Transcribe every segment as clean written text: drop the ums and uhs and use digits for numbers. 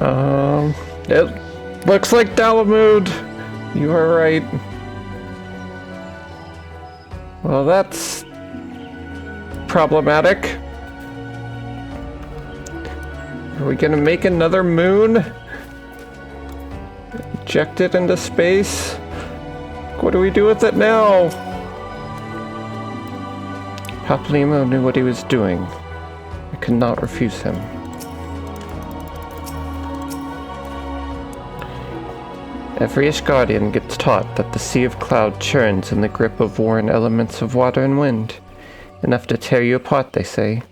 It looks like Dalamud. You are right. Well, that's problematic. Are we gonna make another moon? Eject it into space? What do we do with it now? Papalymo knew what he was doing. I could not refuse him. Every Ishgardian gets taught that the Sea of Cloud churns in the grip of warring elements of water and wind. Enough to tear you apart, they say.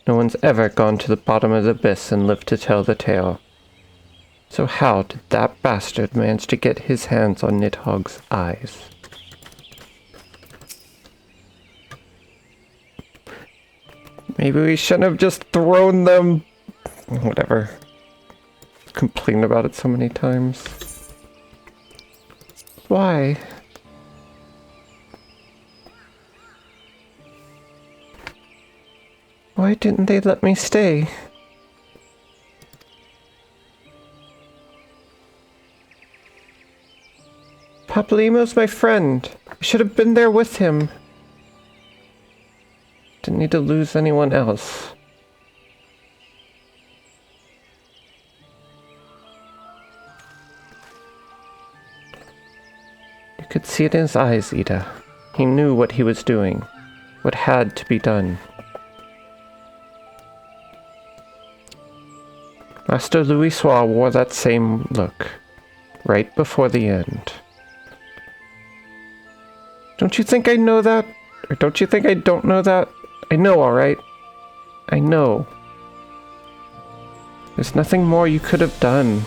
No one's ever gone to the bottom of the abyss and lived to tell the tale. So how did that bastard manage to get his hands on Nidhogg's eyes? Maybe we shouldn't have just thrown them... Whatever. Complain about it so many times. Why? Why didn't they let me stay? Papalymo's my friend. I should have been there with him. Didn't need to lose anyone else. You could see it in his eyes, Ida. He knew what he was doing, what had to be done. Master Louisoix wore that same look, right before the end. Don't you think I know that? Or don't you think I don't know that? I know, alright. I know. There's nothing more you could have done.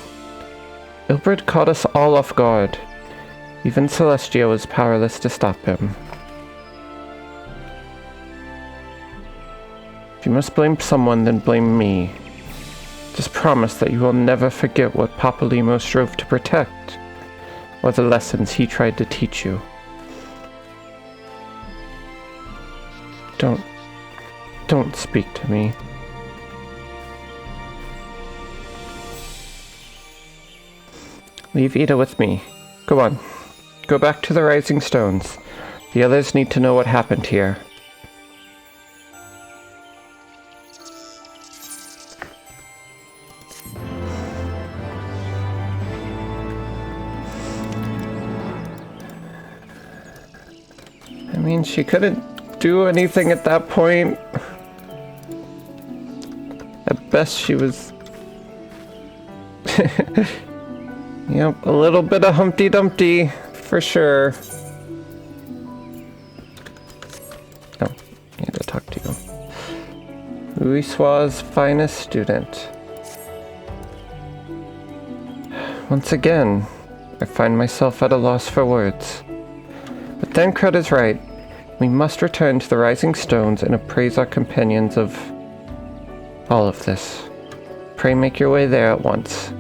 Ilberd caught us all off guard. Even Celestia was powerless to stop him. If you must blame someone, then blame me. Just promise that you will never forget what Papalymo strove to protect, or the lessons he tried to teach you. Don't speak to me. Leave Ida with me. Go on. Go back to the Rising Stones. The others need to know what happened here. I mean, she couldn't do anything at that point. At best, she was... Yep, a little bit of Humpty Dumpty, for sure. Oh, I need to talk to you. Louisoix's finest student. Once again, I find myself at a loss for words. But Thancred is right. We must return to the Rising Stones and appraise our companions of all of this. Pray make your way there at once.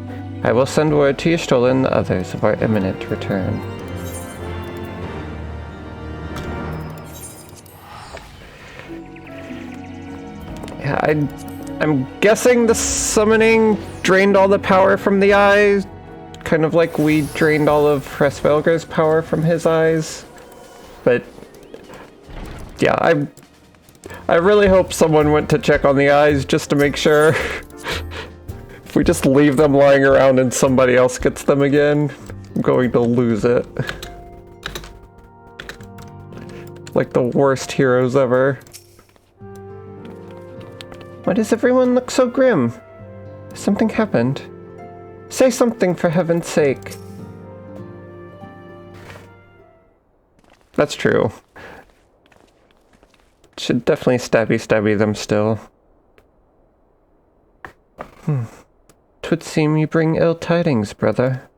I will send word to Y'shtola and the others of our imminent return. Yeah, I'm guessing the summoning drained all the power from the eyes, kind of like we drained all of Hresvelgar's power from his eyes. But yeah, I really hope someone went to check on the eyes just to make sure. If we just leave them lying around and somebody else gets them again, I'm going to lose it. Like the worst heroes ever. Why does everyone look so grim? Has something happened? Say something for heaven's sake. That's true. Should definitely stabby them still. 'Twould seem you bring ill tidings, brother.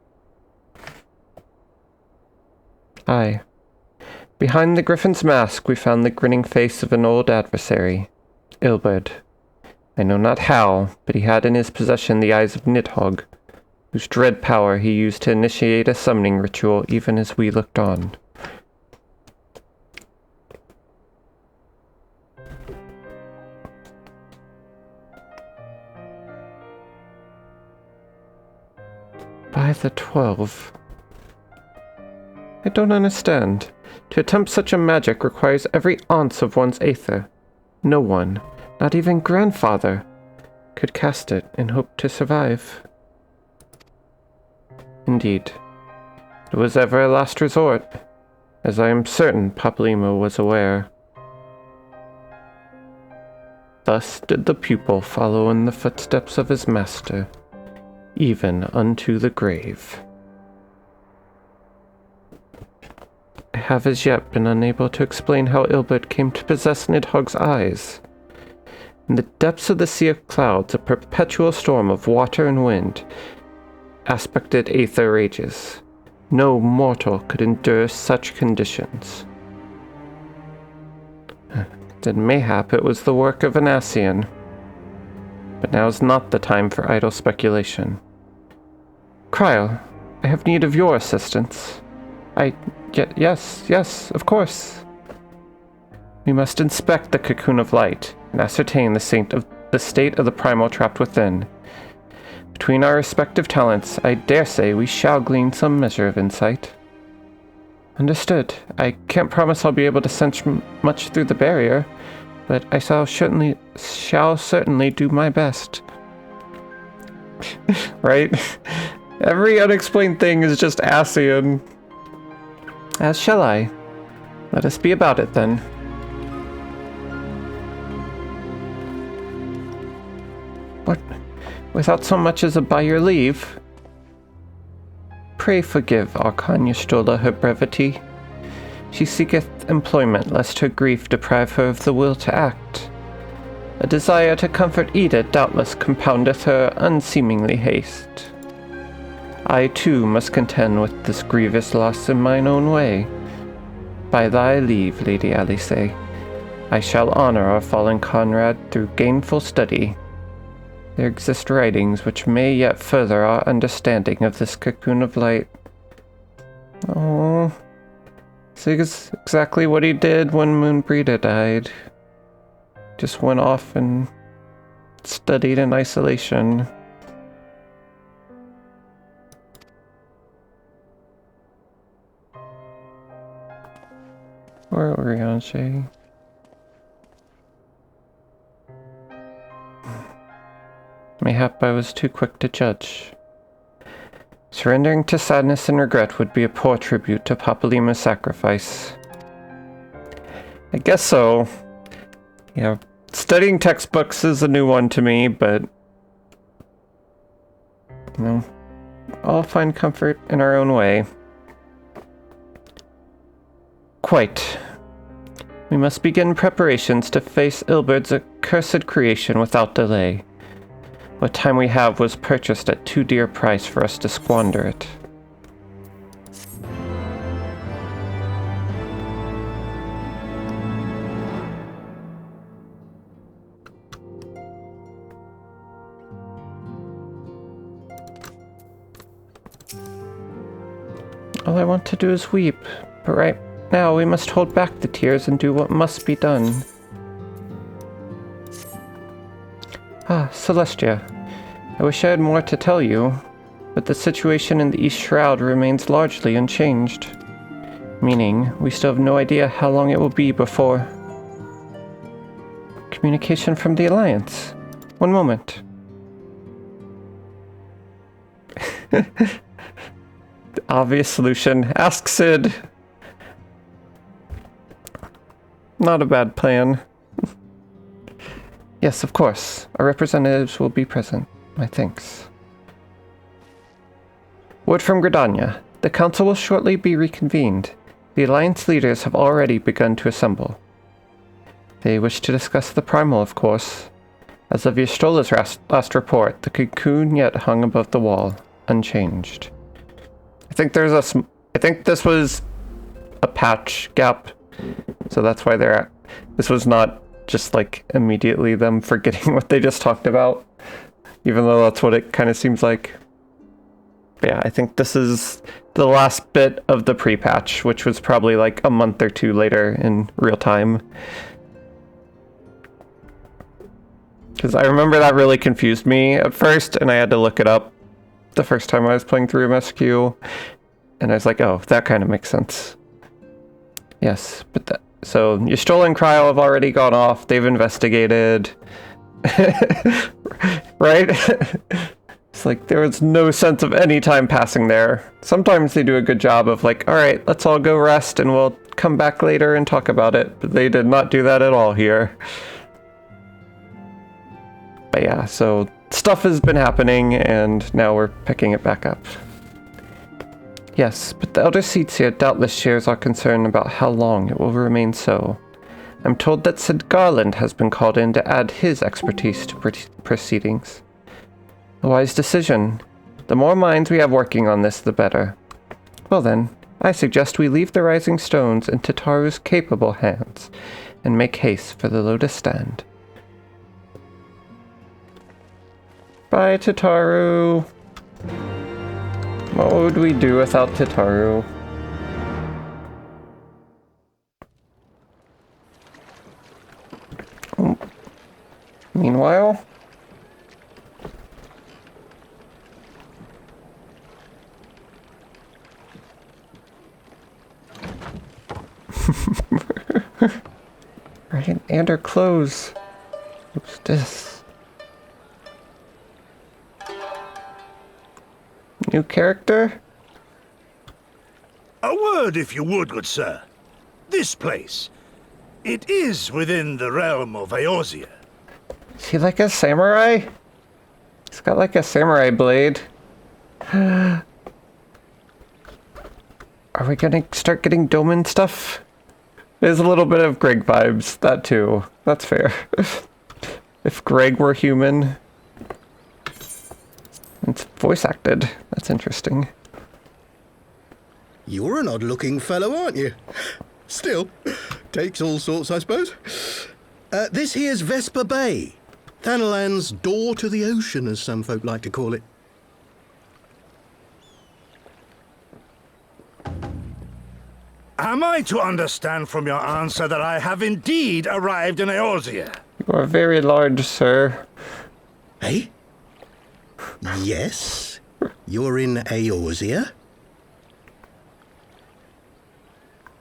Aye. Behind the griffin's mask we found the grinning face of an old adversary, Ilberd. I know not how, but he had in his possession the eyes of Nidhogg, whose dread power he used to initiate a summoning ritual even as we looked on. Why the 12? I don't understand. To attempt such a magic requires every ounce of one's aether. No one, not even grandfather, could cast it and hope to survive. Indeed. It was ever a last resort, as I am certain Papalymo was aware. Thus did the pupil follow in the footsteps of his master, even unto the grave. I have as yet been unable to explain how Ilbert came to possess Nidhogg's eyes. In the depths of the sea of clouds, a perpetual storm of water and wind, aspected aether rages. No mortal could endure such conditions. Then mayhap it was the work of an Ascian. But now is not the time for idle speculation. Cryle, I have need of your assistance. Yes, of course. We must inspect the cocoon of light and ascertain the state of the primal trapped within. Between our respective talents, I dare say we shall glean some measure of insight. Understood. I can't promise I'll be able to sense much through the barrier, but I shall certainly do my best. Right? Every unexplained thing is just Ascian. As shall I. Let us be about it, then. What? Without so much as a by your leave? Pray forgive Arcania Stola her brevity. She seeketh employment, lest her grief deprive her of the will to act. A desire to comfort Ida doubtless compoundeth her unseemingly haste. I too must contend with this grievous loss in mine own way. By thy leave, Lady Alice, I shall honor our fallen comrade through gainful study. There exist writings which may yet further our understanding of this cocoon of light. Oh, this is exactly what he did when Moonbreeda died. Just went off and studied in isolation. Or Orianche. Mayhap I was too quick to judge. Surrendering to sadness and regret would be a poor tribute to Papalymo's sacrifice. I guess so. Yeah, studying textbooks is a new one to me, but you know, all find comfort in our own way. Quite. We must begin preparations to face Ilbert's accursed creation without delay. What time we have was purchased at too dear price for us to squander it. All I want to do is weep, but right now we must hold back the tears and do what must be done. Ah, Celestia. I wish I had more to tell you, but the situation in the East Shroud remains largely unchanged. Meaning, we still have no idea how long it will be before... Communication from the Alliance. One moment. The obvious solution. Ask Sid. Not a bad plan. Yes, of course. Our representatives will be present. My thanks. Word from Gridania. The council will shortly be reconvened. The Alliance leaders have already begun to assemble. They wish to discuss the primal, of course. As of Ystola's last report, the cocoon yet hung above the wall, unchanged. I think this was a patch gap, so that's why they're at. This was not just like immediately them forgetting what they just talked about, even though that's what it kind of seems like. But yeah, I think this is the last bit of the pre-patch, which was probably like a month or two later in real time. Because I remember that really confused me at first, and I had to look it up. the first time I was playing through MSQ, and I was like, oh, that kind of makes sense. Yes, but that... So, Ystol and Kryl have already gone off, they've investigated. Right? It's like, there was no sense of any time passing there. Sometimes they do a good job of like, alright, let's all go rest and we'll come back later and talk about it. But they did not do that at all here. But yeah, so stuff has been happening and now we're picking it back up. Yes, but the Elder Seatsia doubtless shares our concern about how long it will remain so. I'm told that Sid Garland has been called in to add his expertise to proceedings. A wise decision. The more minds we have working on this, the better. Well then, I suggest we leave the Rising Stones in Tataru's capable hands, and make haste for the Lotus Stand. Bye, Tataru. What would we do without Tataru? Meanwhile... Right, and her clothes. What's this? New character? A word, if you would, good sir. This place, it is within the realm of Eorzea. Is he like a samurai? He's got like a samurai blade. Are we gonna start getting Doman stuff? There's a little bit of Greg vibes, that too. That's fair. If Greg were human. It's voice acted. That's interesting. You're an odd-looking fellow, aren't you? Still, takes all sorts, I suppose. This here's Vesper Bay. Thanalan's door to the ocean, as some folk like to call it. Am I to understand from your answer that I have indeed arrived in Eorzea? You are very large, sir. Eh? Yes? You're in Eorzea?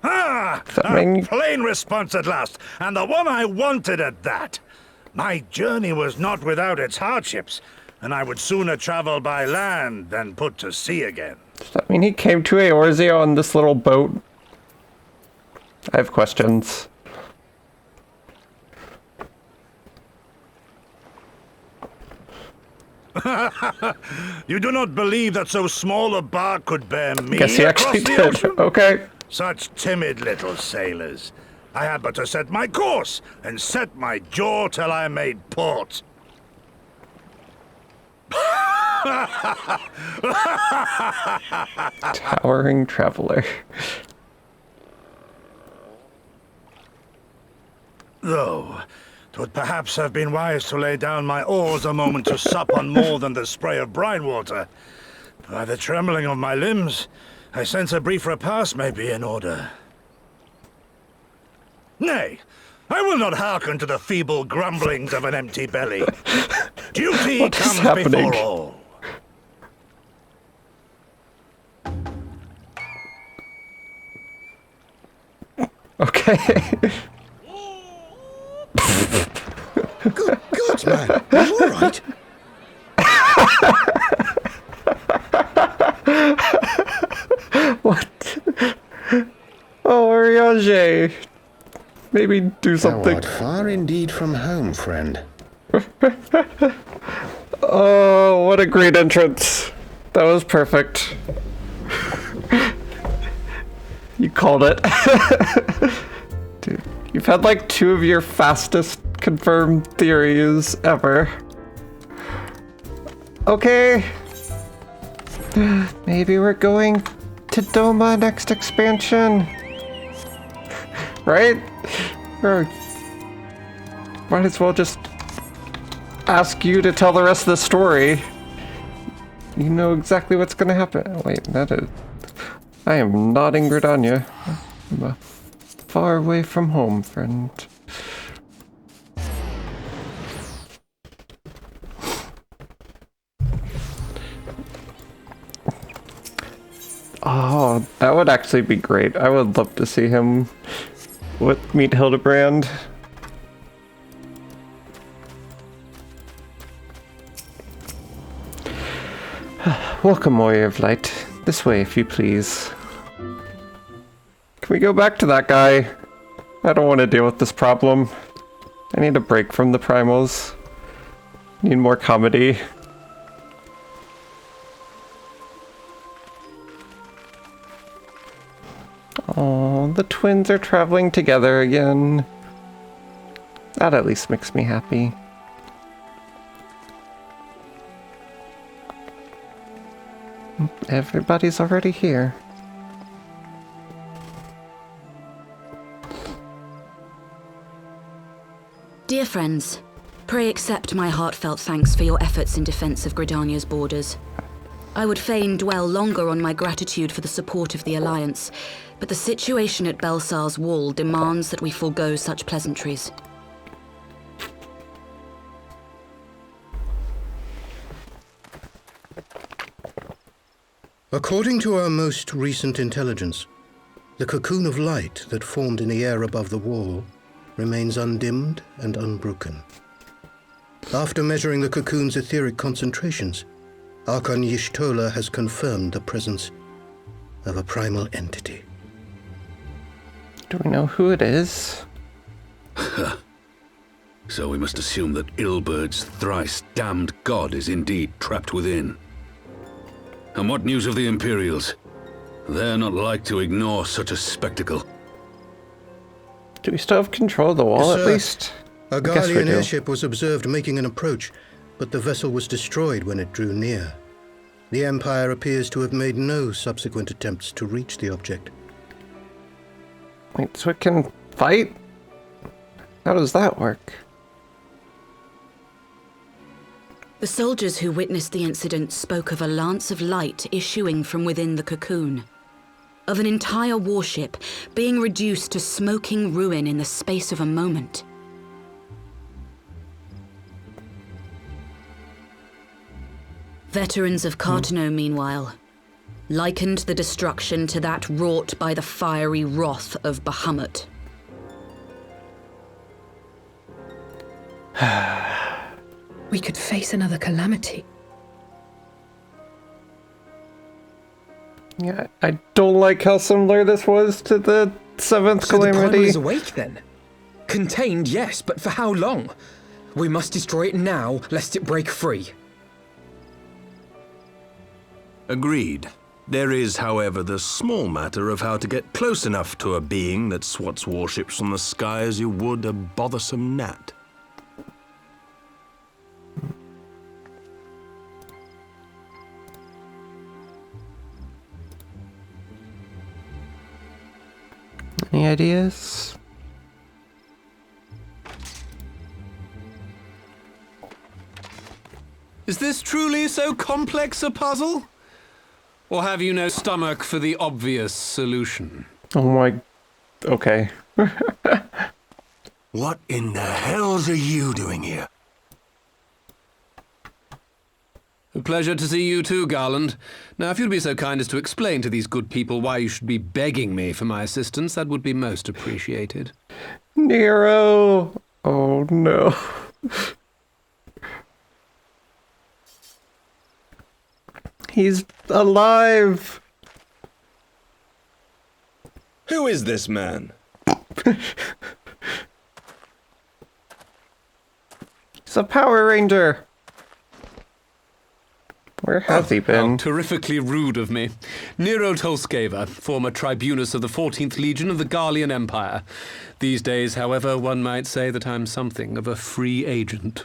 Ah! A plain response at last, and the one I wanted at that. My journey was not without its hardships, and I would sooner travel by land than put to sea again. Does that mean he came to Eorzea on this little boat? I have questions. You do not believe that so small a bark could bear me Guess he across actually the did. ocean? Okay. Such timid little sailors. I had but to set my course and set my jaw till I made port. Towering traveler. Though, 'twould perhaps have been wise to lay down my oars a moment to sup on more than the spray of brine water. By the trembling of my limbs, I sense a brief repast may be in order. Nay, I will not hearken to the feeble grumblings of an empty belly. Duty comes before all. Okay. Good God, man. You all right? What? Oh, Ariage. Maybe do something. Thou art far indeed from home, friend. Oh, what a great entrance. That was perfect. You called it. Dude, you've had like 2 of your fastest confirmed theories ever. Okay. Maybe we're going to Doma next expansion. Right? Or might as well just ask you to tell the rest of the story. You know exactly what's gonna happen. Wait, that is... I am not in Gridania. I'm far away from home, friend. Oh, that would actually be great. I would love to see him meet Hildebrand. Welcome, Warrior of Light. This way, if you please. Can we go back to that guy? I don't want to deal with this problem. I need a break from the primals. Need more comedy. Oh, the twins are traveling together again. That at least makes me happy. Everybody's already here. Dear friends, pray accept my heartfelt thanks for your efforts in defense of Gridania's borders. I would fain dwell longer on my gratitude for the support of the Alliance, but the situation at Belsar's Wall demands that we forego such pleasantries. According to our most recent intelligence, the cocoon of light that formed in the air above the wall remains undimmed and unbroken. After measuring the cocoon's etheric concentrations, Archon Y'shtola has confirmed the presence of a primal entity. Do we know who it is? So we must assume that Ilbert's thrice damned god is indeed trapped within. And what news of the Imperials? They're not like to ignore such a spectacle. Do we still have control of the wall, Yes, at sir. least? A I guess we Guardian do. airship was observed making an approach, but the vessel was destroyed when it drew near. The Empire appears to have made no subsequent attempts to reach the object. Wait, so it can fight? How does that work? The soldiers who witnessed the incident spoke of a lance of light issuing from within the cocoon, of an entire warship being reduced to smoking ruin in the space of a moment. Veterans of Cartano, meanwhile, likened the destruction to that wrought by the fiery wrath of Bahamut. We could face another calamity. Yeah, I don't like how similar this was to the 7th So the primal Calamity. is awake then? Contained, yes, but for how long? We must destroy it now, lest it break free. Agreed. There is, however, the small matter of how to get close enough to a being that swats warships from the sky as you would a bothersome gnat. Any ideas? Is this truly so complex a puzzle? Or have you no stomach for the obvious solution? Oh my... Okay. What in the hells are you doing here? A pleasure to see you too, Garland. Now, if you'd be so kind as to explain to these good people why you should be begging me for my assistance, that would be most appreciated. Nero! Oh no. He's alive! Who is this man? He's a Power Ranger! Where has he How been? terrifically rude of me. Nero Tolskeva, former tribunus of the 14th Legion of the Garlean Empire. These days, however, one might say that I'm something of a free agent.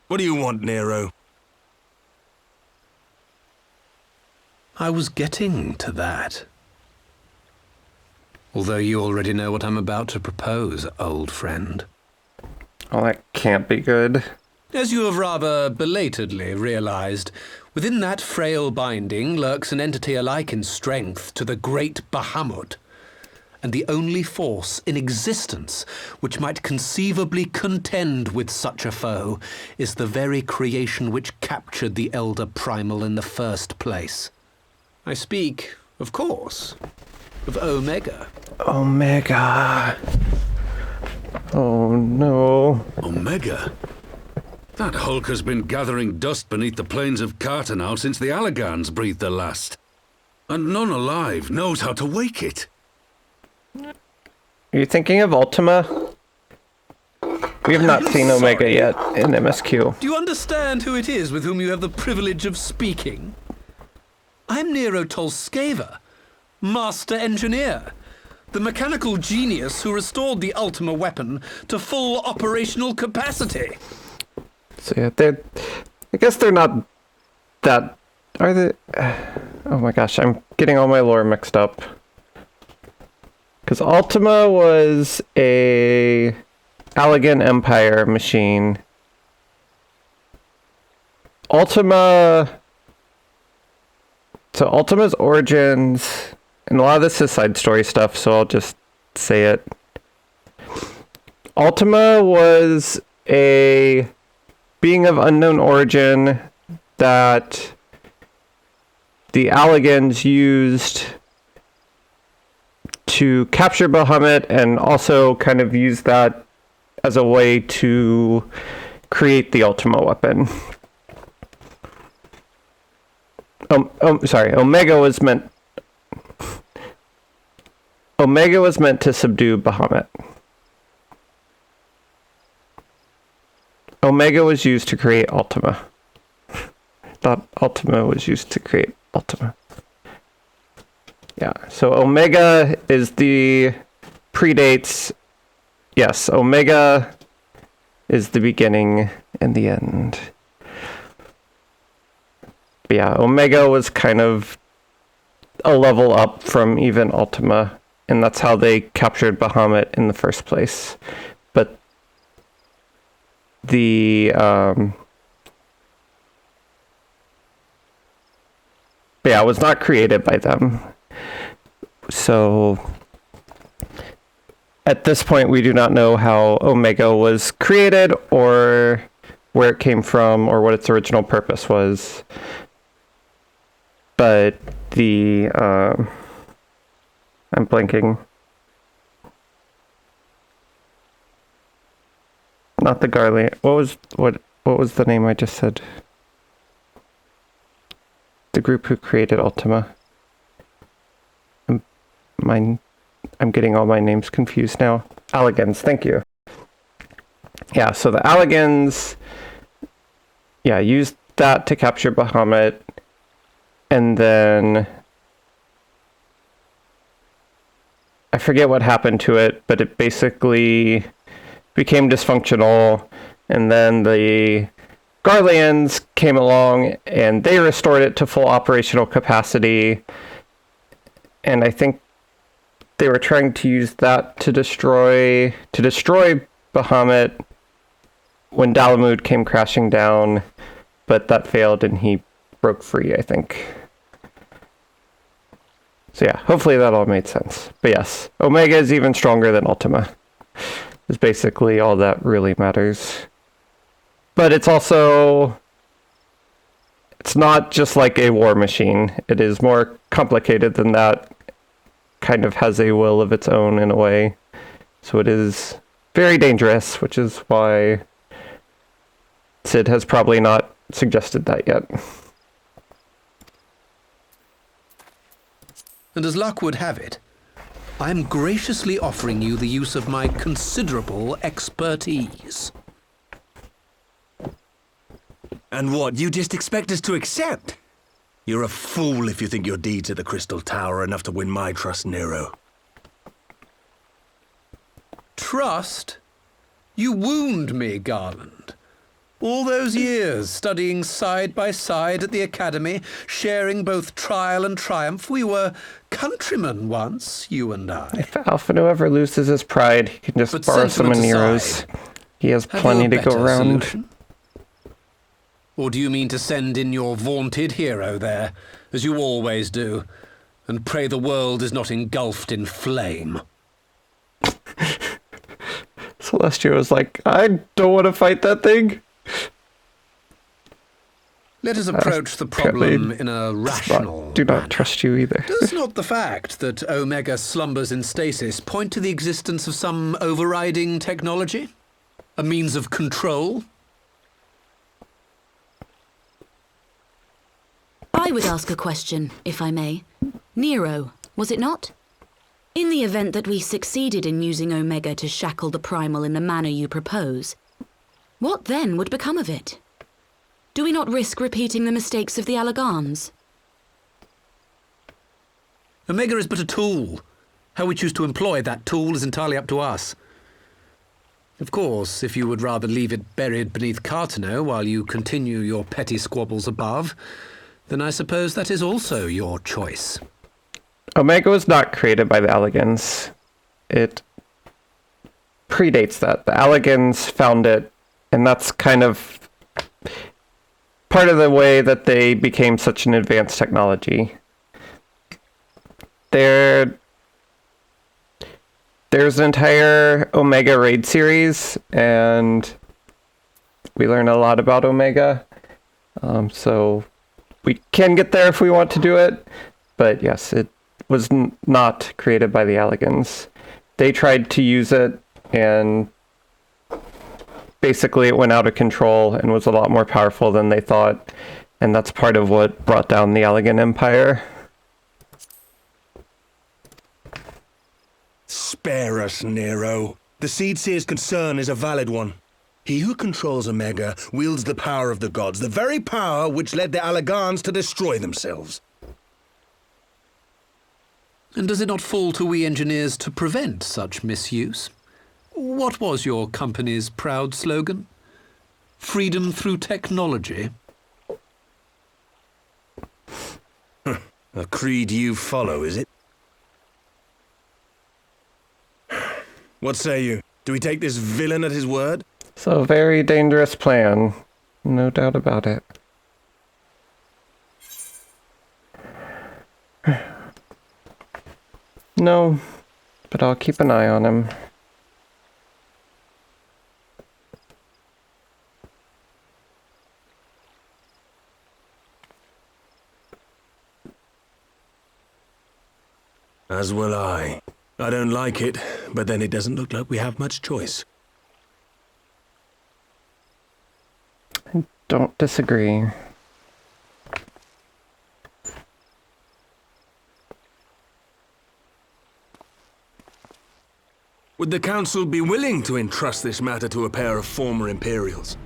What do you want, Nero? I was getting to that. Although you already know what I'm about to propose, old friend. Oh, that can't be good. As you have rather belatedly realized, within that frail binding lurks an entity alike in strength to the great Bahamut. and the only force in existence which might conceivably contend with such a foe is the very creation which captured the Elder Primal in the first place. I speak, of course, of Omega. Omega. Oh no. Omega? That hulk has been gathering dust beneath the plains of Carter since the Allagans breathed their last. And none alive knows how to wake it. Are you thinking of Ultima? We have not seen Omega yet in MSQ. Do you understand who it is with whom you have the privilege of speaking? I'm Nero Tolskeva, Master Engineer, the mechanical genius who restored the Ultima weapon to full operational capacity. So yeah, I guess they're not that... Are they... Oh my gosh, I'm getting all my lore mixed up. Because Ultima was a Allagan Empire machine. Ultima... So Ultima's origins... And a lot of this is side story stuff, so I'll just say it. Ultima was a being of unknown origin that the Allagans used to capture Bahamut and also kind of use that as a way to create the Ultima weapon. Sorry, Omega was meant to subdue Bahamut. Omega was used to create Ultima. Thought Ultima was used to create Ultima. Yeah, so Omega is the predates. Yes, Omega is the beginning and the end. But yeah, Omega was kind of a level up from even Ultima, and that's how they captured Bahamut in the first place. But the it was not created by them. So at this point we do not know how Omega was created or where it came from or what its original purpose was. But the I'm blanking. Not the Garlian. What was the name I just said? The group who created Ultima. I'm getting all my names confused now. Allagans, thank you. Yeah, so the Allagans, used that to capture Bahamut, and then I forget what happened to it, but it basically became dysfunctional, and then the Garlians came along and they restored it to full operational capacity, and I think they were trying to use that to destroy Bahamut when Dalamud came crashing down, but that failed and he broke free, I think. So yeah, hopefully that all made sense. But yes, Omega is even stronger than Ultima. Is basically all that really matters. But it's not just like a war machine. It is more complicated than that. Kind of has a will of its own in a way. So it is very dangerous, which is why Sid has probably not suggested that yet. And as luck would have it, I am graciously offering you the use of my considerable expertise. And what, you just expect us to accept? You're a fool if you think your deeds at the Crystal Tower are enough to win my trust, Nero. Trust? You wound me, Garland. All those years, studying side by side at the Academy, sharing both trial and triumph, we were countrymen once, you and I. If Alphino ever loses his pride, he can just borrow some of Nero's. He has plenty to go around. Solution? Or do you mean to send in your vaunted hero there, as you always do, and pray the world is not engulfed in flame? Celestia was like, I don't want to fight that thing. Let us approach the problem in a rational do not manner. trust you either. Does not the fact that Omega slumbers in stasis point to the existence of some overriding technology? A means of control? I would ask a question, if I may. Nero, was it not? In the event that we succeeded in using Omega to shackle the Primal in the manner you propose, what then would become of it? Do we not risk repeating the mistakes of the Allagans? Omega is but a tool. How we choose to employ that tool is entirely up to us. Of course, if you would rather leave it buried beneath Cartano while you continue your petty squabbles above, then I suppose that is also your choice. Omega was not created by the Allagans. It predates that. The Allagans found it, and that's kind of part of the way that they became such an advanced technology. There's an entire Omega raid series, and we learn a lot about Omega. So we can get there if we want to do it, but yes, it was not created by the Allagans. They tried to use it, and basically it went out of control and was a lot more powerful than they thought, and that's part of what brought down the Allagan Empire. Spare us, Nero. The Seedseer's concern is a valid one. He who controls Omega wields the power of the gods, the very power which led the Allagans to destroy themselves. And does it not fall to we engineers to prevent such misuse? What was your company's proud slogan? Freedom through technology? A creed you follow, is it? What say you? Do we take this villain at his word? So, very dangerous plan. No doubt about it. No, but I'll keep an eye on him. As will I. I don't like it, but then it doesn't look like we have much choice. I don't disagree. Would the Council be willing to entrust this matter to a pair of former Imperials?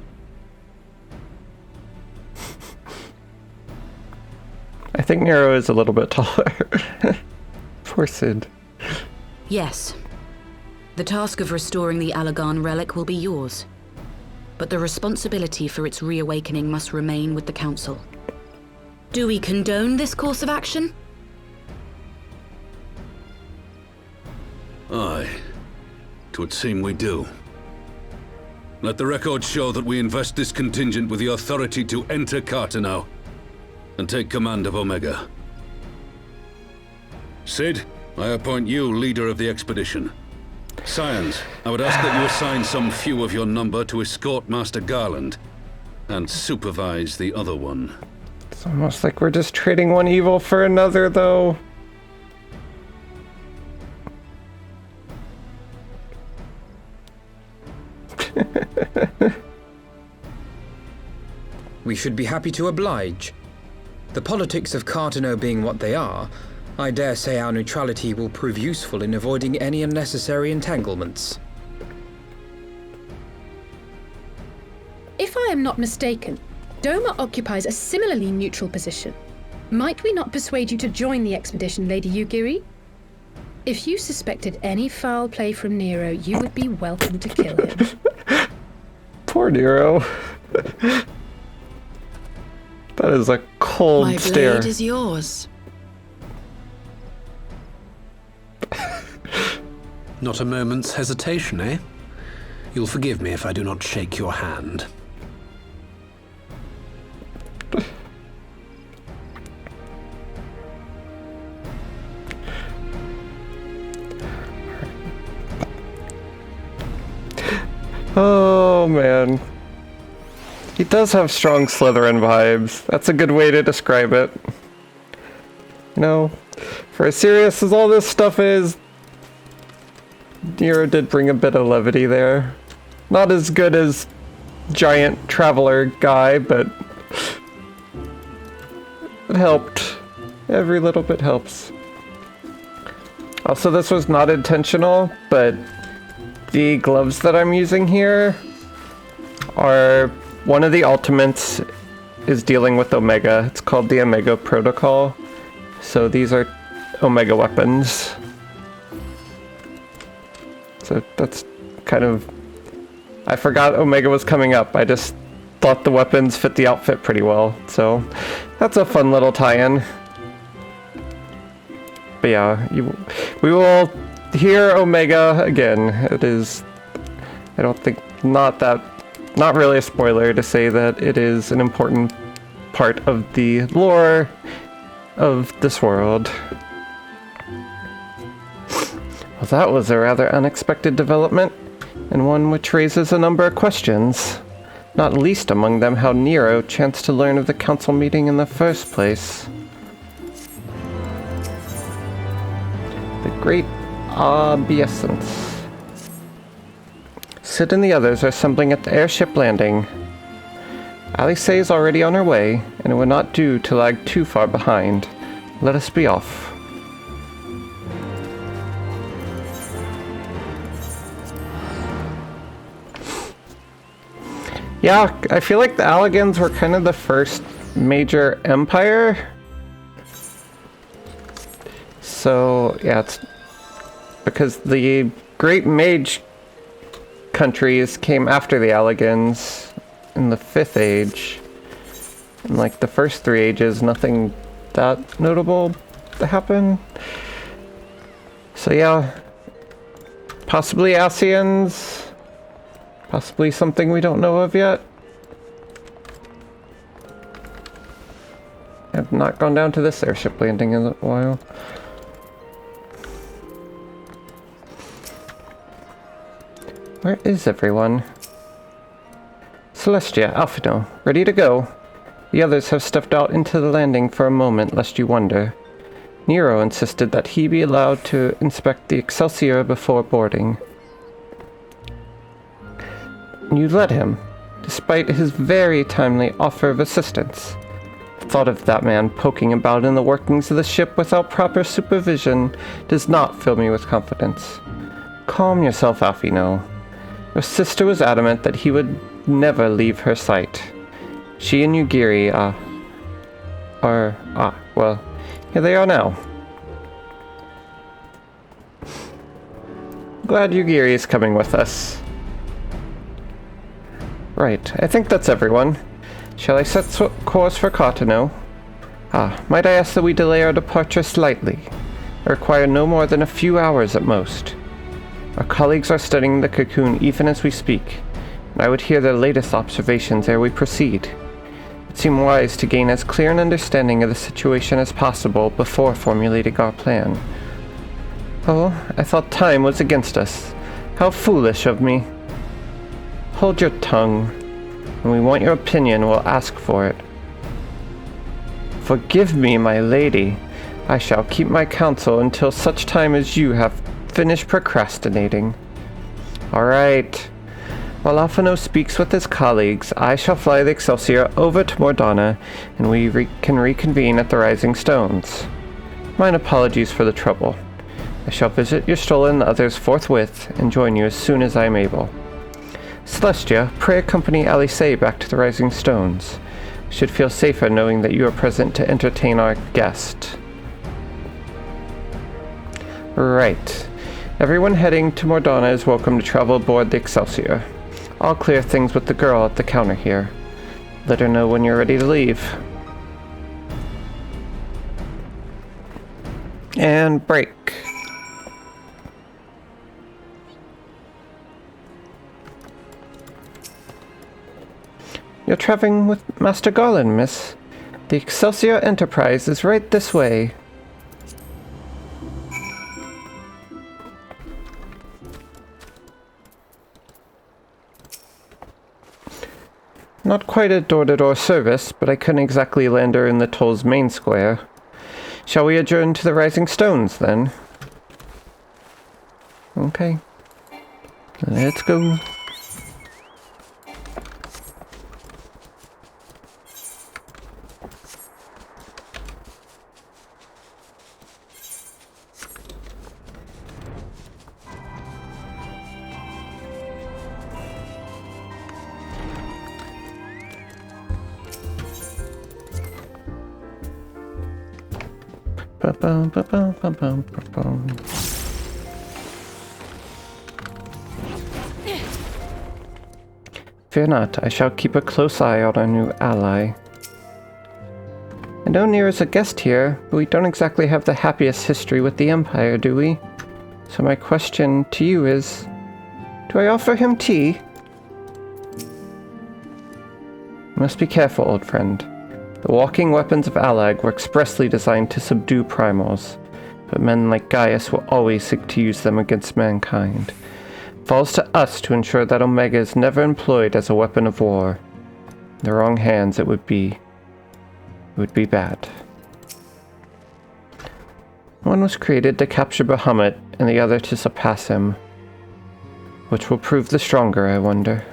I think Nero is a little bit taller. Poor Sid. Yes. The task of restoring the Allagan relic will be yours. But the responsibility for its reawakening must remain with the Council. Do we condone this course of action? Aye. 'Twould seem we do. Let the record show that we invest this contingent with the authority to enter Cartano and take command of Omega. Sid, I appoint you leader of the expedition. Scions, I would ask that you assign some few of your number to escort Master Garland and supervise the other one. It's almost like we're just trading one evil for another, though. We should be happy to oblige. The politics of Cartano being what they are, I dare say our neutrality will prove useful in avoiding any unnecessary entanglements. If I am not mistaken, Doma occupies a similarly neutral position. Might we not persuade you to join the expedition, Lady Yugiri? If you suspected any foul play from Nero, you would be welcome to kill him. Poor Nero. That is a cold stare. My blade is yours. Not a moment's hesitation, eh? You'll forgive me if I do not shake your hand. Oh, man. He does have strong Slytherin vibes. That's a good way to describe it. You know, for as serious as all this stuff is, Nero did bring a bit of levity there. Not as good as giant traveler guy, but it helped. Every little bit helps. Also, this was not intentional, but the gloves that I'm using here are one of the ultimates is dealing with Omega. It's called the Omega Protocol. So these are Omega weapons. So that's kind of... I forgot Omega was coming up. I just thought the weapons fit the outfit pretty well. So that's a fun little tie-in. But yeah, we will hear Omega again. It is... I don't think... Not really a spoiler to say that it is an important part of the lore of this world. Well, that was a rather unexpected development, and one which raises a number of questions, not least among them how Nero chanced to learn of the council meeting in the first place. The Great Obeisance. Sid and the others are assembling at the airship landing. Alice is already on her way, and it would not do to lag too far behind. Let us be off. Yeah, I feel like the Allegans were kind of the first major empire. So, yeah, it's because the Great Mage countries came after the Allegans in the 5th Age. In like the first 3 ages, nothing that notable happened. So yeah, possibly Asians, possibly something we don't know of yet. I've not gone down to this airship landing in a while. Where is everyone? Celestia, Alphino, ready to go. The others have stepped out into the landing for a moment, lest you wonder. Nero insisted that he be allowed to inspect the Excelsior before boarding. You let him, despite his very timely offer of assistance. The thought of that man poking about in the workings of the ship without proper supervision does not fill me with confidence. Calm yourself, Alphino. Your sister was adamant that he would never leave her sight. She and Yugiri well, here they are now. Glad Yugiri is coming with us. Right, I think that's everyone. Shall I set course for Cartano? Might I ask that we delay our departure slightly? I require no more than a few hours at most. Our colleagues are studying the cocoon even as we speak, and I would hear their latest observations ere we proceed. It seemed wise to gain as clear an understanding of the situation as possible before formulating our plan. Oh, I thought time was against us. How foolish of me. Hold your tongue. When we want your opinion, we'll ask for it. Forgive me, my lady. I shall keep my counsel until such time as you have finished procrastinating. All right. While Alphino speaks with his colleagues, I shall fly the Excelsior over to Mordana, and we can reconvene at the Rising Stones. Mine apologies for the trouble. I shall visit your stroll and the others forthwith, and join you as soon as I am able. Celestia, pray accompany Alice back to the Rising Stones. I should feel safer knowing that you are present to entertain our guest. Right. Everyone heading to Mordana is welcome to travel aboard the Excelsior. I'll clear things with the girl at the counter here. Let her know when you're ready to leave. And break. You're traveling with Master Garland, miss. The Excelsior Enterprise is right this way. Not quite a door-to-door service, but I couldn't exactly land her in the toll's main square. Shall we adjourn to the Rising Stones, then? Okay. Let's go. Fear not, I shall keep a close eye on our new ally. I know Nero's a guest here, but we don't exactly have the happiest history with the Empire, do we? So my question to you is, do I offer him tea? You must be careful, old friend. The walking weapons of Allag were expressly designed to subdue primals, but men like Gaius will always seek to use them against mankind. It falls to us to ensure that Omega is never employed as a weapon of war. In the wrong hands, it would be bad. One was created to capture Bahamut, and the other to surpass him. Which will prove the stronger, I wonder.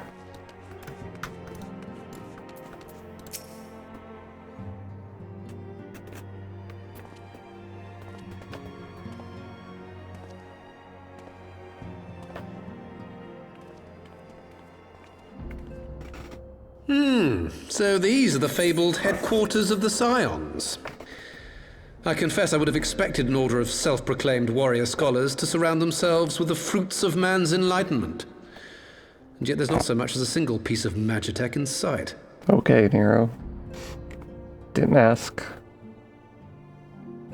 So these are the fabled headquarters of the Scions. I confess I would have expected an order of self-proclaimed warrior scholars to surround themselves with the fruits of man's enlightenment. And yet there's not so much as a single piece of magitech in sight. Okay, Nero. Didn't ask.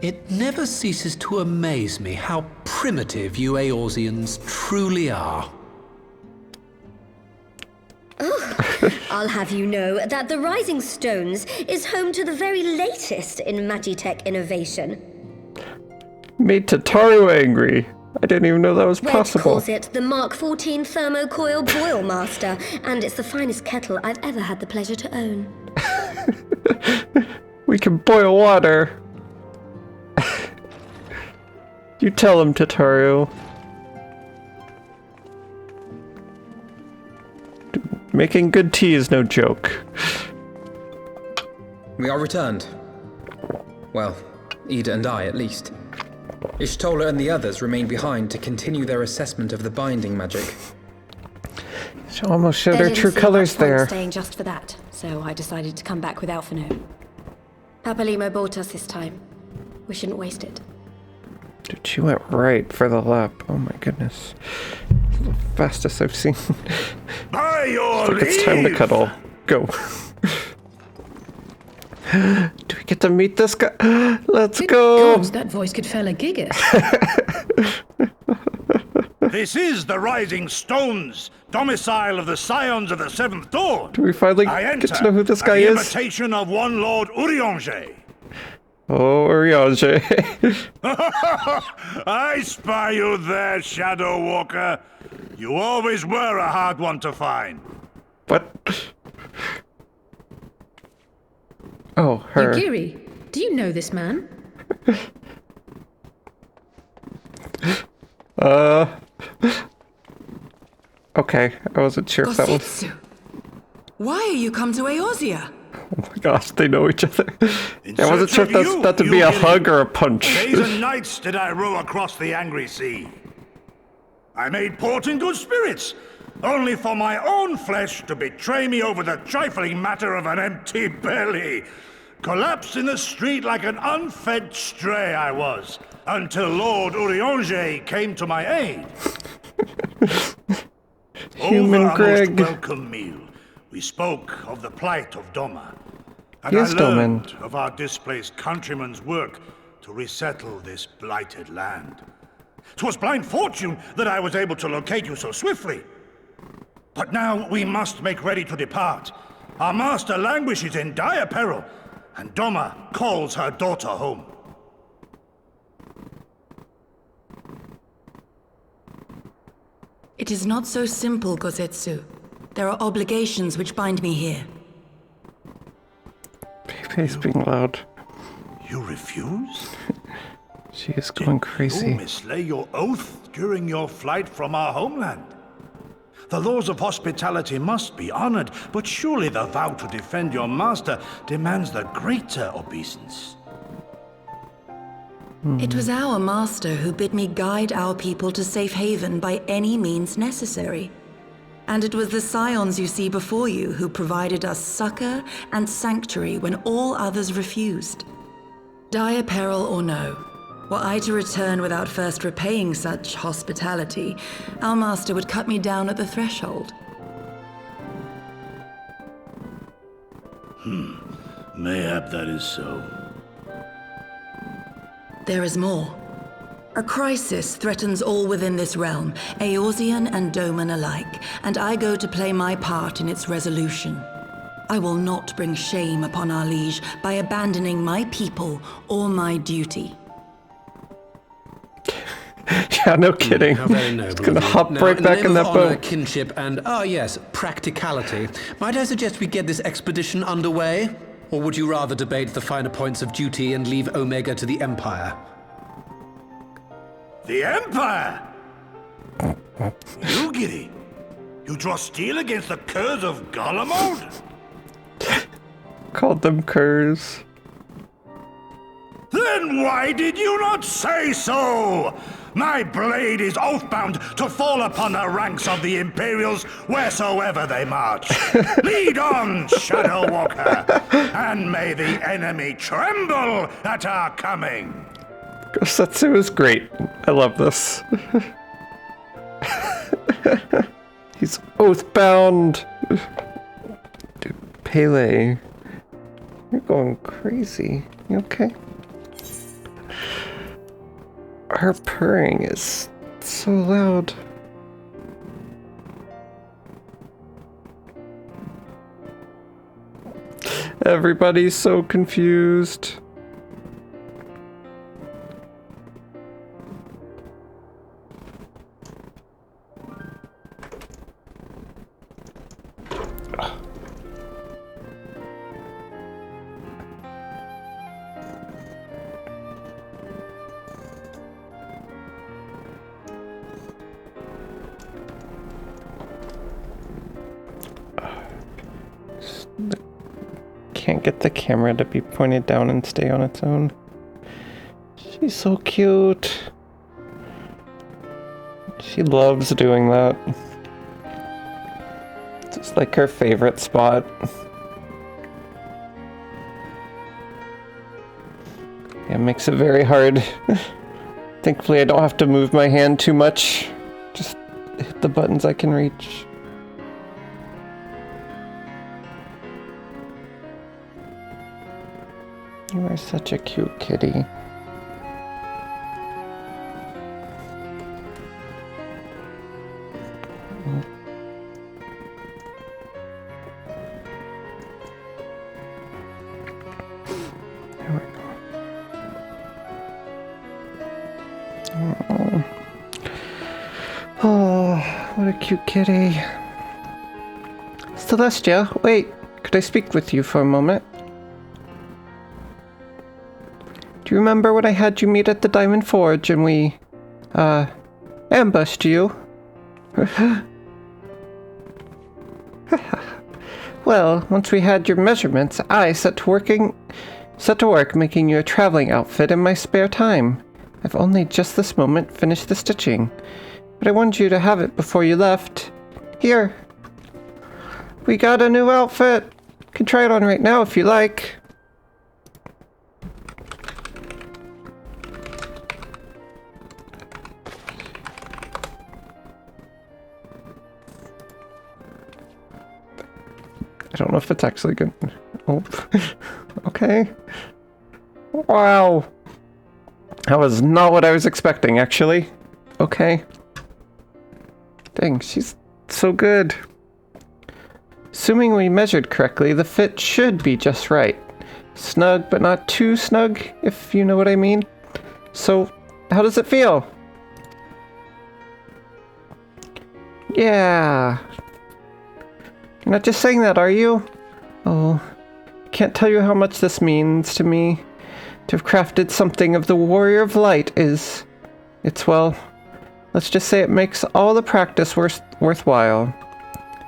It never ceases to amaze me how primitive you Eorzeans truly are. I'll have you know that the Rising Stones is home to the very latest in magitech innovation. Made Tataru angry. I didn't even know that was possible. Red calls it the Mark 14 Thermocoil Boilmaster, and it's the finest kettle I've ever had the pleasure to own. We can boil water. You tell him, Tataru. Making good tea is no joke. We are returned. Well, Ida and I, at least. Ishtola and the others remain behind to continue their assessment of the binding magic. She almost showed their true colors there. Staying just for that, so I decided to come back with Alphino. Papalimo bought us this time. We shouldn't waste it. Dude, she went right for the lap. Oh my goodness. The fastest I've seen. By your Look, it's time to cuddle. Go. Do we get to meet this guy? Let's go. God, that voice could fell a gigas. This is the Rising Stones, domicile of the Scions of the Seventh Dawn. Do we finally get to know who this guy is? The invitation of one Lord Urianger. Oh, Urianger. I spy you there, Shadow Walker. You always were a hard one to find. What? Oh, her. Yugiri, do you know this man? Okay, I wasn't sure if that was... Gositsu, why are you come to Eorzea? Oh my gosh, they know each other. I wasn't sure if that's that to be a hug or a punch. Days and nights did I row across the angry sea. I made port in good spirits, only for my own flesh to betray me over the trifling matter of an empty belly. Collapsed in the street like an unfed stray I was, until Lord Urianger came to my aid. Human Over Greg. a most welcome meal, we spoke of the plight of Doma, and Yes, I learned Doman. of our displaced countrymen's work to resettle this blighted land. 'Twas blind fortune that I was able to locate you so swiftly. But now we must make ready to depart. Our master languishes in dire peril, and Doma calls her daughter home. It is not so simple, Gozetsu. There are obligations which bind me here. Okay, being loud. You refuse? She is going crazy. You mislay your oath during your flight from our homeland. The laws of hospitality must be honored, but surely the vow to defend your master demands the greater obeisance. It was our master who bid me guide our people to safe haven by any means necessary. And it was the scions you see before you who provided us succor and sanctuary when all others refused. Dire peril or no, were I to return without first repaying such hospitality, our master would cut me down at the threshold. Mayhap that is so. There is more. A crisis threatens all within this realm, Eorzean and Doman alike, and I go to play my part in its resolution. I will not bring shame upon our liege by abandoning my people or my duty. Yeah, no kidding. How very noble. It's gonna of you. hop Now, right in the back name in that of honor, boat. kinship, and yes, practicality, might I suggest we get this expedition underway? Or would you rather debate the finer points of duty and leave Omega to the Empire? The Empire? You, Giddy? You draw steel against the curs of Garlemald? Called them curs. Then why did you not say so? My blade is oathbound to fall upon the ranks of the Imperials wheresoever they march. Lead on, Shadow Walker, and may the enemy tremble at our coming. Setsu is great. I love this. He's oathbound. Dude, Pele. You're going crazy. You okay? Her purring is so loud. Everybody's so confused. Can't get the camera to be pointed down and stay on its own. She's so cute. She loves doing that. It's like her favorite spot. Yeah, it makes it very hard. Thankfully I don't have to move my hand too much. Just hit the buttons I can reach. You are such a cute kitty. There we go. Oh, what a cute kitty. Celestia, wait, could I speak with you for a moment? Do you remember when I had you meet at the Diamond Forge and we, ambushed you? Well, once we had your measurements, I set to work making you a traveling outfit in my spare time. I've only just this moment finished the stitching, but I wanted you to have it before you left. Here. We got a new outfit. You can try it on right now if you like. I don't know if it's actually good. Oh, okay. Wow. That was not what I was expecting, actually. Okay. Dang, she's so good. Assuming we measured correctly, the fit should be just right. Snug, but not too snug, if you know what I mean. So, how does it feel? Yeah. You're not just saying that, are you? Oh, can't tell you how much this means to me. To have crafted something of the Warrior of Light it's well, let's just say it makes all the practice worthwhile.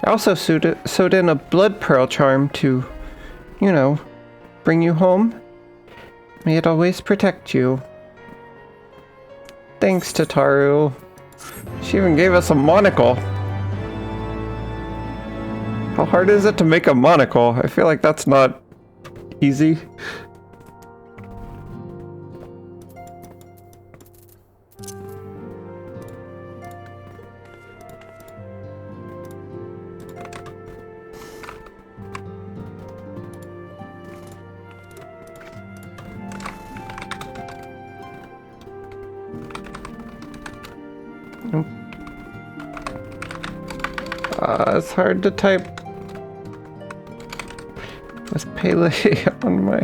I also sewed in a blood pearl charm to, you know, bring you home. May it always protect you. Thanks, Tataru. She even gave us a monocle. How hard is it to make a monocle? I feel like that's not easy. It's hard to type with Pele on my...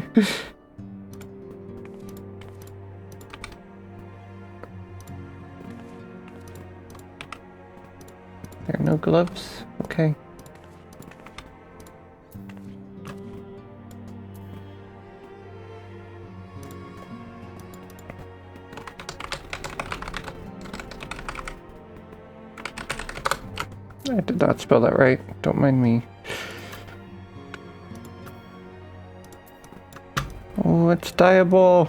There are no gloves? Okay. I did not spell that right. Don't mind me. Oh, it's dyeable.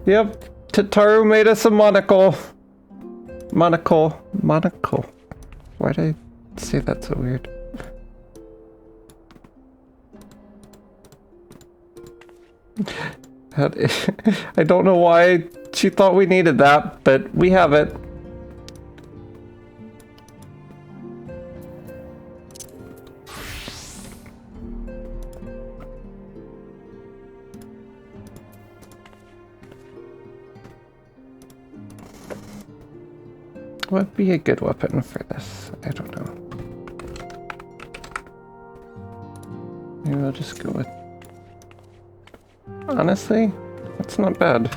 Yep, Tataru made us a monocle. Monocle. Why did I say that so weird? I don't know why she thought we needed that, but we have it. What would be a good weapon for this? I don't know. Maybe I'll just go with... Honestly, that's not bad.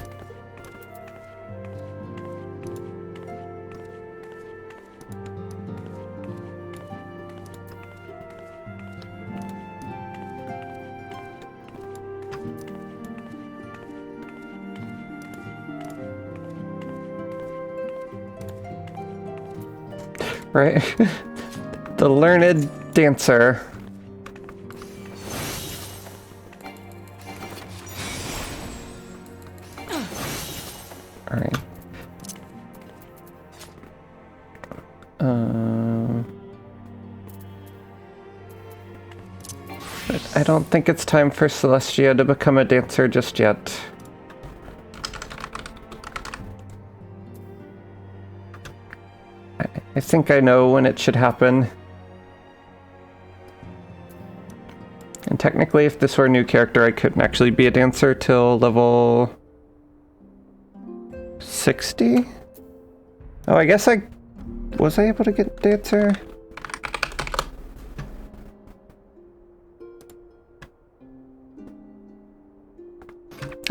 Right? The learned dancer. Alright. But I don't think it's time for Celestia to become a dancer just yet. I think I know when it should happen. And technically, if this were a new character, I couldn't actually be a dancer till level 60? Oh, I guess was I able to get dancer?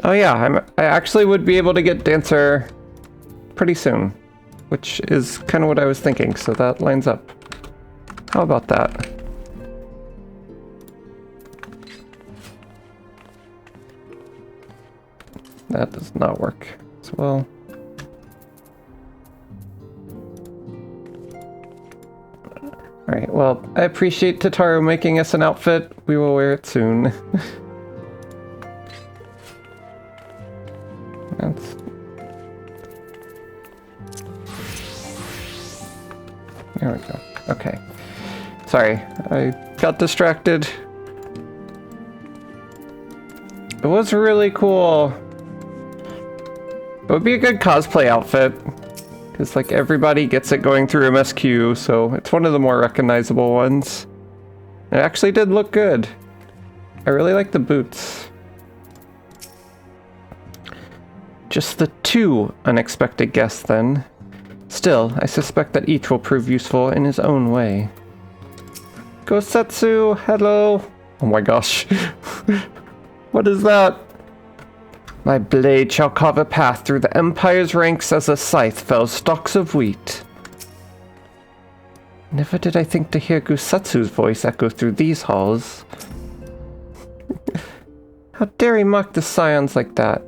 Oh yeah, I actually would be able to get dancer pretty soon. Which is kind of what I was thinking, so that lines up. How about that? That does not work as well. Alright, well, I appreciate Tataru making us an outfit. We will wear it soon. That's... There we go. Okay. Sorry, I got distracted. It was really cool. It would be a good cosplay outfit. Because, like, everybody gets it going through MSQ, so it's one of the more recognizable ones. It actually did look good. I really like the boots. Just the 2 unexpected guests, then. Still, I suspect that each will prove useful in his own way. Gosetsu, hello! Oh my gosh. What is that? My blade shall carve a path through the Empire's ranks as a scythe fells stalks of wheat. Never did I think to hear Gusatsu's voice echo through these halls. How dare he mock the Scions like that?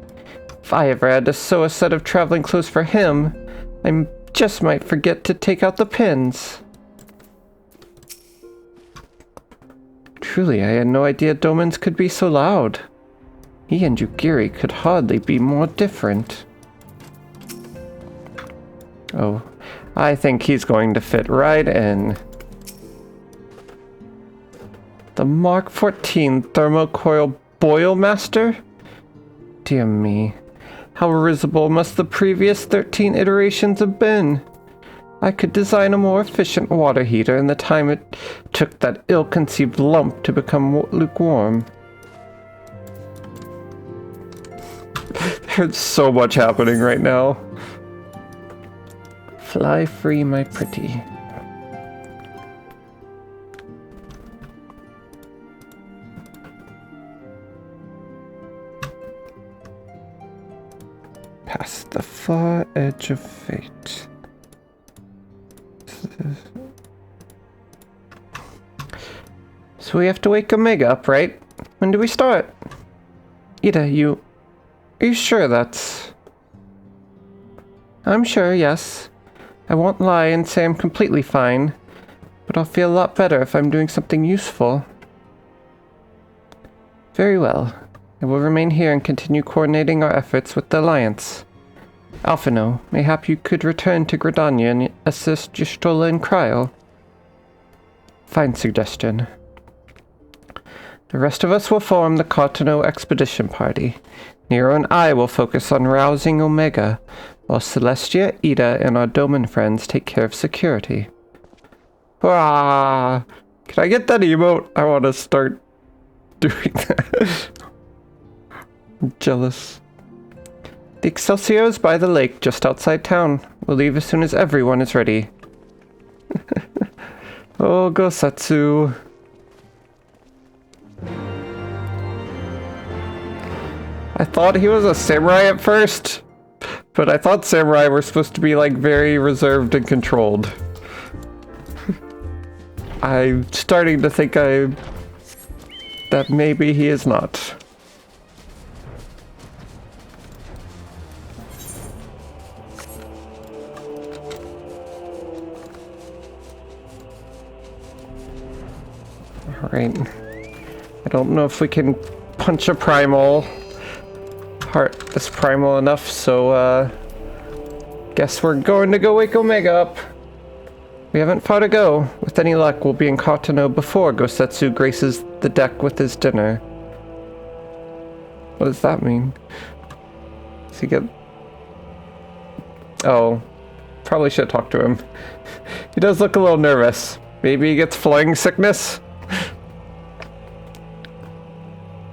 If I ever had to sew a set of traveling clothes for him, I just might forget to take out the pins. Truly, I had no idea Domans could be so loud. He and Yugiri could hardly be more different. Oh, I think he's going to fit right in. The Mark 14 Thermocoil Boilmaster? Dear me, how risible must the previous 13 iterations have been? I could design a more efficient water heater in the time it took that ill-conceived lump to become lukewarm. There's so much happening right now. Fly free, my pretty. Past the far edge of fate. So we have to wake Omega up, right? When do we start? Ida, are you sure that's... I'm sure, yes. I won't lie and say I'm completely fine, but I'll feel a lot better if I'm doing something useful. Very well. I will remain here and continue coordinating our efforts with the Alliance. Alphino, mayhap you could return to Gridania and assist Y'shtola and Cryo. Fine suggestion. The rest of us will form the Cartano Expedition Party. Nero and I will focus on rousing Omega, while Celestia, Ida, and our Doman friends take care of security. Ah, can I get that emote? I want to start doing that. I'm jealous. The Excelsior is by the lake just outside town. We'll leave as soon as everyone is ready. Oh, Gosatsu. I thought he was a samurai at first, but I thought samurai were supposed to be like very reserved and controlled. I'm starting to think that maybe he is not. Alright. I don't know if we can punch a primal. Heart this primal enough, so guess we're going to go wake Omega up. We haven't far to go. With any luck, we'll be in Cartano before Gosetsu graces the deck with his dinner. What does that mean? Does he get... Oh, probably should talk to him. He does look a little nervous. Maybe he gets flying sickness?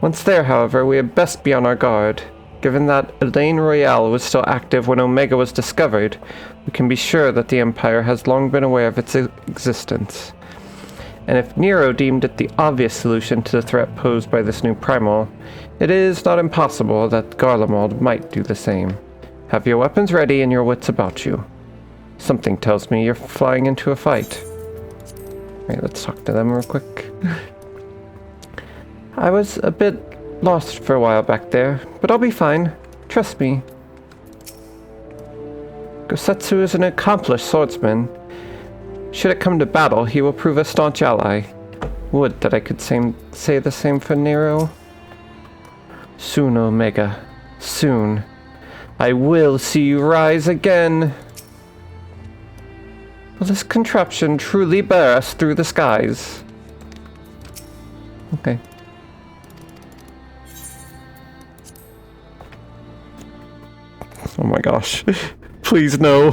Once there, however, we had best be on our guard. Given that Elaine Royale was still active when Omega was discovered, we can be sure that the Empire has long been aware of its existence. And if Nero deemed it the obvious solution to the threat posed by this new primal, it is not impossible that Garlemald might do the same. Have your weapons ready and your wits about you. Something tells me you're flying into a fight. Alright, let's talk to them real quick. I was a bit lost for a while back there, but I'll be fine. Trust me. Gosetsu is an accomplished swordsman. Should it come to battle, he will prove a staunch ally. Would that I could say the same for Nero. Soon, Omega. Soon. I will see you rise again. Will this contraption truly bear us through the skies? Okay. Oh my gosh. Please no.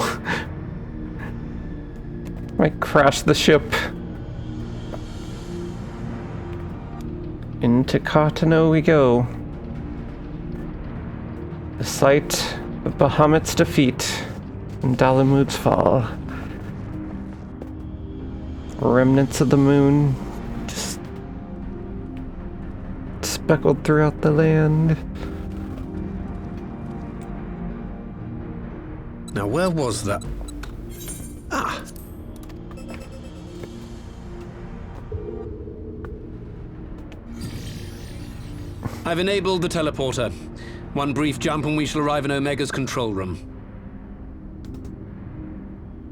Might crash the ship. Into Cartano we go. The site of Bahamut's defeat and Dalamud's fall. Remnants of the moon just speckled throughout the land. Now, where was that? Ah! I've enabled the teleporter. One brief jump and we shall arrive in Omega's control room.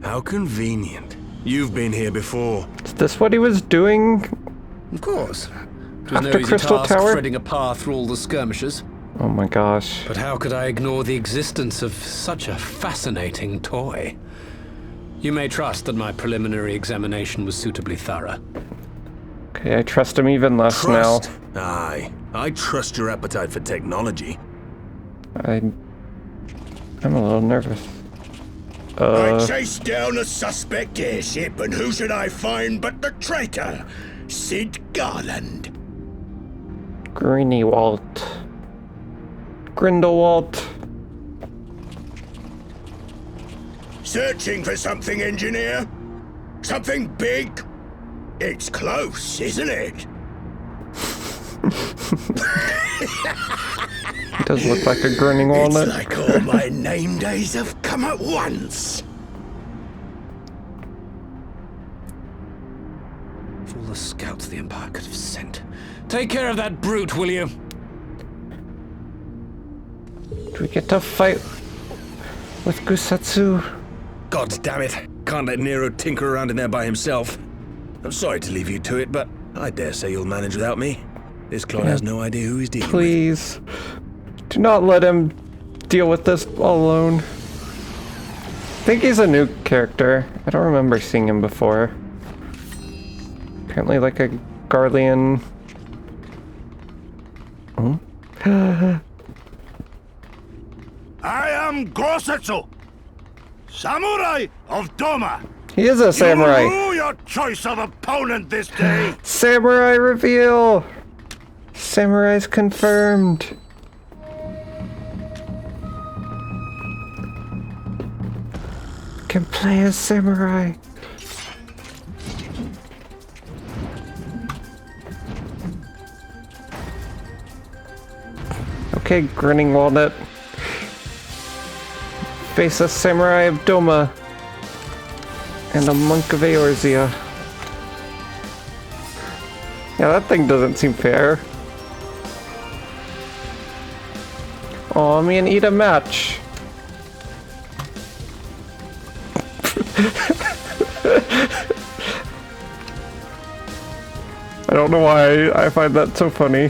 How convenient. You've been here before. Is this what he was doing? Of course. It was no After easy Crystal task Tower? threading a path through all the skirmishes. Oh my gosh. But how could I ignore the existence of such a fascinating toy? You may trust that my preliminary examination was suitably thorough. Okay, I trust him even less Trust? now. Aye. I trust your appetite for technology. I'm a little nervous. I chased down a suspect airship, and who should I find but the traitor, Sid Garland. Greenywalt. Grindelwald. Searching for something, engineer? Something big? It's close, isn't it? He does look like a grinning walnut. It's like all my name days have come at once. Of all the scouts the Empire could have sent. Take care of that brute, will you? Do we get to fight with Gusetsu? God damn it. Can't let Nero tinker around in there by himself. I'm sorry to leave you to it, but I dare say you'll manage without me. This clone has no idea who he's dealing with. Please. Do not let him deal with this all alone. I think he's a new character. I don't remember seeing him before. Apparently like a Garlean. Oh. I am Gosetsu, samurai of Doma. He is a samurai. You rue your choice of opponent this day. Samurai reveal! Samurai's confirmed. Can play as samurai. Okay, grinning walnut. Face a samurai of Doma. And a monk of Eorzea. Yeah, that thing doesn't seem fair. Aw, me and Ida match. I don't know why I find that so funny.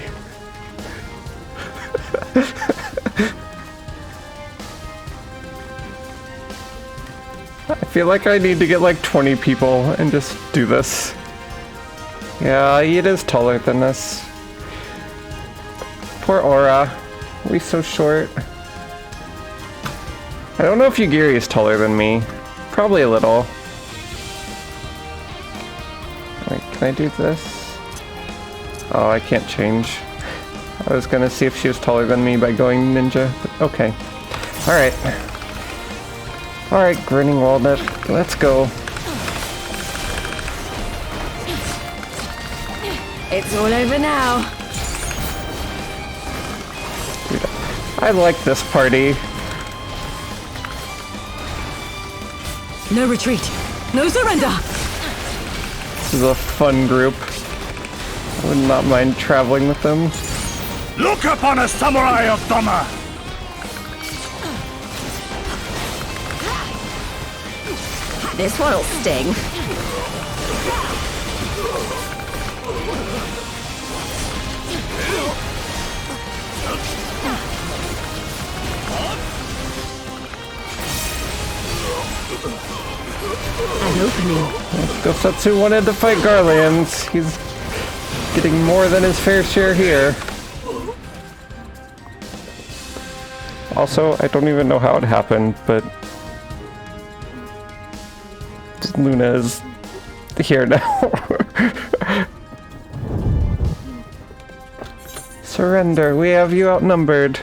I feel like I need to get like 20 people and just do this. Yeah, it is taller than us. Poor Aura. We so short. I don't know if Yugiri is taller than me. Probably a little. Wait, can I do this? Oh, I can't change. I was gonna see if she was taller than me by going ninja. But okay. Alright. Alright, grinning walnut. Let's go. It's all over now. Dude, I like this party. No retreat. No surrender. This is a fun group. I would not mind traveling with them. Look upon a samurai of Doma. This one'll sting. An opening. Gosetsu wanted to fight Garleans. He's getting more than his fair share here. Also, I don't even know how it happened, but Luna is here now. Surrender, we have you outnumbered.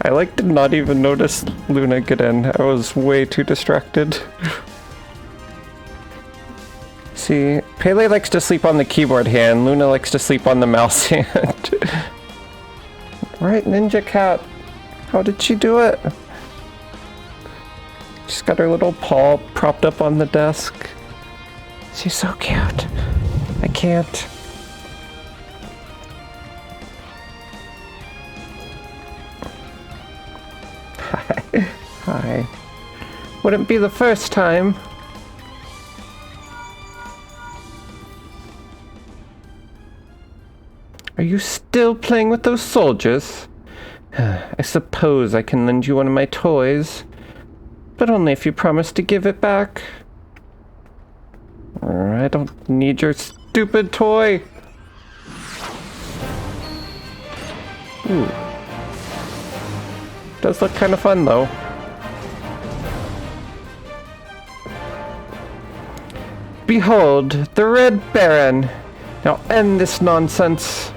I did not even notice Luna get in. I was way too distracted. See, Pele likes to sleep on the keyboard hand, Luna likes to sleep on the mouse hand. Right, Ninja Cat. How did she do it? She's got her little paw propped up on the desk. She's so cute. I can't. Hi. Wouldn't be the first time. Are you still playing with those soldiers? I suppose I can lend you one of my toys, but only if you promise to give it back. I don't need your stupid toy. Ooh. Does look kind of fun though. Behold, the Red Baron. Now end this nonsense.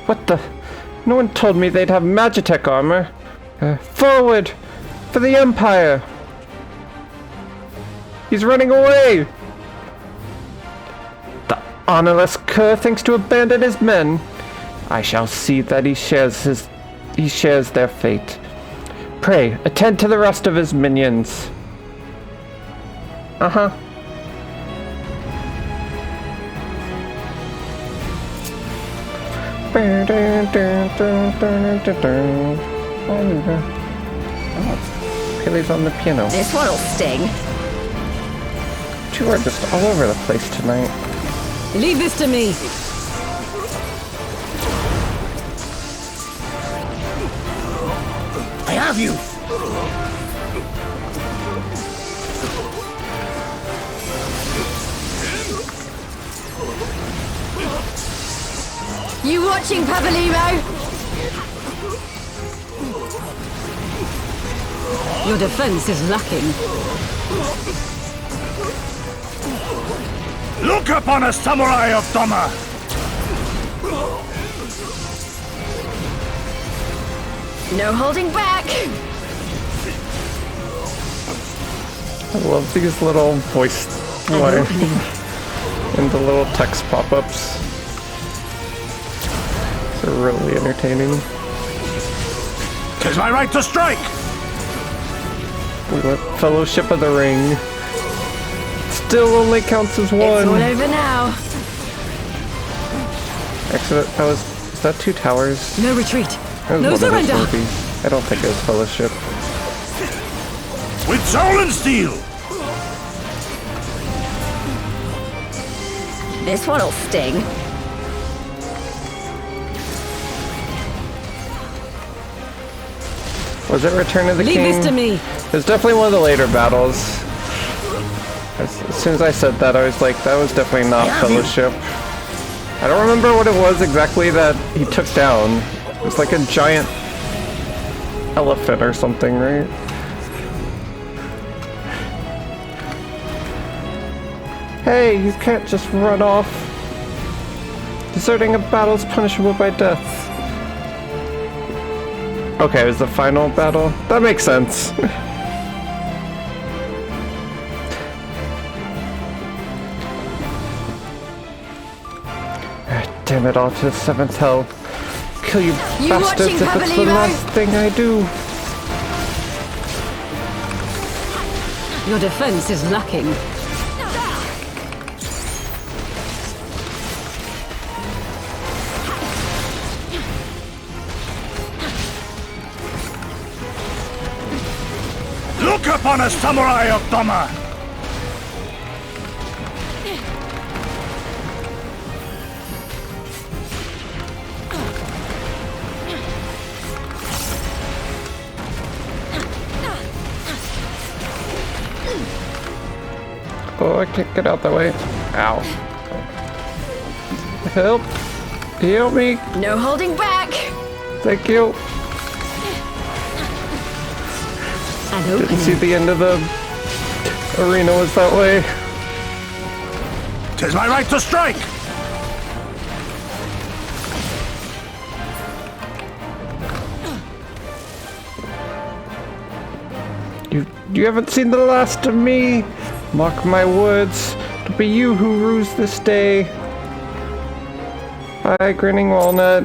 What the? No one told me they'd have Magitech armor. Forward! For the Empire! He's running away! The honorless cur thinks to abandon his men. I shall see that he shares their fate. Pray, attend to the rest of his minions. Uh-huh. Oh, Pele's on the piano. This one'll sting. You are just all over the place tonight. Leave this to me. I have you! You watching, Papalymo? Your defense is lacking. Look upon a samurai of Doma! No holding back! I love these little voice lines and the little text pop-ups. They're really entertaining. 'Tis my right to strike! We went Fellowship of the Ring. Still only counts as one. It's all over now. Actually, is that 2 towers? No retreat. That was No one surrender. Of those movies. I don't think it was Fellowship. With soul and steel! This one'll sting. Was it Return of the King? Leave this to me. It was definitely one of the later battles. As soon as I said that, I was like, that was definitely not Fellowship. I don't remember what it was exactly that he took down. It was like a giant elephant or something, right? Hey, you can't just run off. Deserting a battle is punishable by death. Okay, it was the final battle? That makes sense. Damn it all to the 7th hell. Kill you bastards if it's the last thing I do. Your defense is lacking. Look upon a samurai of Doma! Oh, I can't get out that way. Ow. Help! Help me! No holding back! Thank you! Didn't see the end of the arena was that way. 'Tis my right to strike! You haven't seen the last of me! Mark my words, it'll be you who rues this day. Bye, Grinning Walnut.